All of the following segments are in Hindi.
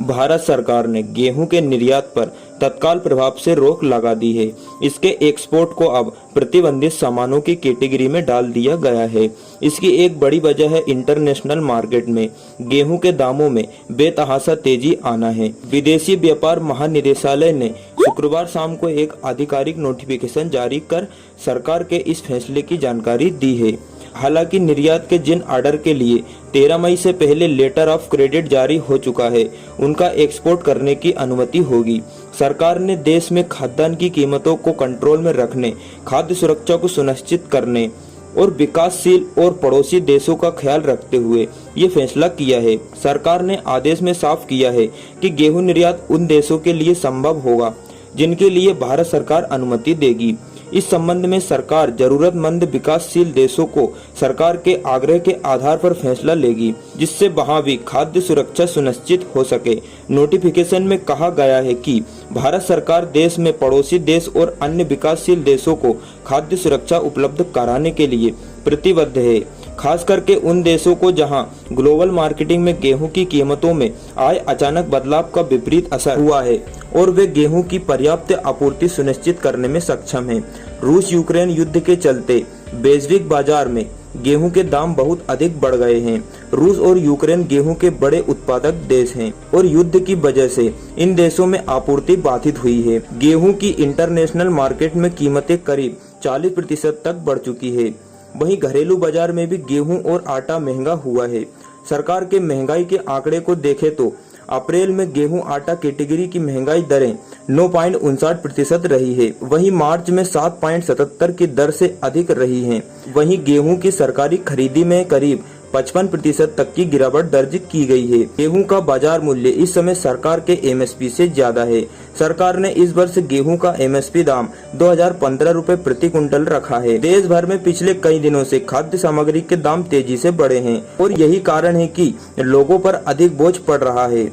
भारत सरकार ने गेहूं के निर्यात पर तत्काल प्रभाव से रोक लगा दी है। इसके एक्सपोर्ट को अब प्रतिबंधित सामानों की कैटेगरी में डाल दिया गया है। इसकी एक बड़ी वजह है इंटरनेशनल मार्केट में गेहूं के दामों में बेतहाशा तेजी आना है। विदेशी व्यापार महानिदेशालय ने शुक्रवार शाम को एक आधिकारिक नोटिफिकेशन जारी कर सरकार के इस फैसले की जानकारी दी है। हालांकि निर्यात के जिन ऑर्डर के लिए 13 मई से पहले लेटर ऑफ क्रेडिट जारी हो चुका है, उनका एक्सपोर्ट करने की अनुमति होगी। सरकार ने देश में खाद्यान्न की कीमतों को कंट्रोल में रखने, खाद्य सुरक्षा को सुनिश्चित करने और विकासशील और पड़ोसी देशों का ख्याल रखते हुए ये फैसला किया है। सरकार ने आदेश में साफ किया है कि गेहूं निर्यात उन देशों के लिए संभव होगा जिनके लिए भारत सरकार अनुमति देगी। इस संबंध में सरकार जरूरतमंद विकासशील देशों को सरकार के आग्रह के आधार पर फैसला लेगी, जिससे वहां भी खाद्य सुरक्षा सुनिश्चित हो सके। नोटिफिकेशन में कहा गया है कि भारत सरकार देश में पड़ोसी देश और अन्य विकासशील देशों को खाद्य सुरक्षा उपलब्ध कराने के लिए प्रतिबद्ध है, खास करके उन देशों को जहां ग्लोबल मार्केटिंग में गेहूं की कीमतों में आए अचानक बदलाव का विपरीत असर हुआ है और वे गेहूं की पर्याप्त आपूर्ति सुनिश्चित करने में सक्षम हैं। रूस यूक्रेन युद्ध के चलते वैश्विक बाजार में गेहूं के दाम बहुत अधिक बढ़ गए हैं। रूस और यूक्रेन गेहूं के बड़े उत्पादक देश हैं और युद्ध की वजह से इन देशों में आपूर्ति बाधित हुई है। गेहूं की इंटरनेशनल मार्केट में कीमतें करीब 40% तक बढ़ चुकी है। वहीं घरेलू बाजार में भी गेहूं और आटा महंगा हुआ है। सरकार के महंगाई के आंकड़े को देखें तो अप्रैल में गेहूं आटा कैटेगरी की महंगाई दरें 9.59% रही है। वहीं मार्च में 7.77 की दर से अधिक रही हैं। वहीं गेहूं की सरकारी खरीदी में करीब 55% तक की गिरावट दर्ज की गई है। गेहूं का बाजार मूल्य इस समय सरकार के एमएसपी से ज्यादा है। सरकार ने इस वर्ष गेहूं का एमएसपी दाम 2015 रुपए प्रति कुंटल रखा है। देश भर में पिछले कई दिनों से खाद्य सामग्री के दाम तेजी से बढ़े हैं और यही कारण है कि लोगों पर अधिक बोझ पड़ रहा है।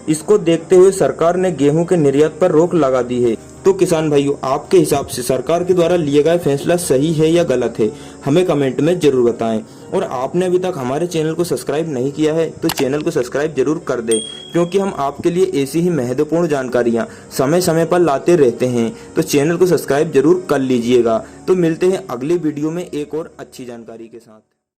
इसको देखते हुए सरकार ने गेहूं के निर्यात पर रोक लगा दी है। तो किसान भाइयों, आपके हिसाब से सरकार के द्वारा लिया गया फैसला सही है या गलत है, हमें कमेंट में जरूर बताएं। और आपने अभी तक हमारे चैनल को सब्सक्राइब नहीं किया है तो चैनल को सब्सक्राइब जरूर कर दें, क्योंकि हम आपके लिए ऐसी ही महत्वपूर्ण जानकारियां समय समय पर लाते रहते हैं। तो चैनल को सब्सक्राइब जरूर कर लीजिएगा। तो मिलते हैं अगली वीडियो में एक और अच्छी जानकारी के साथ।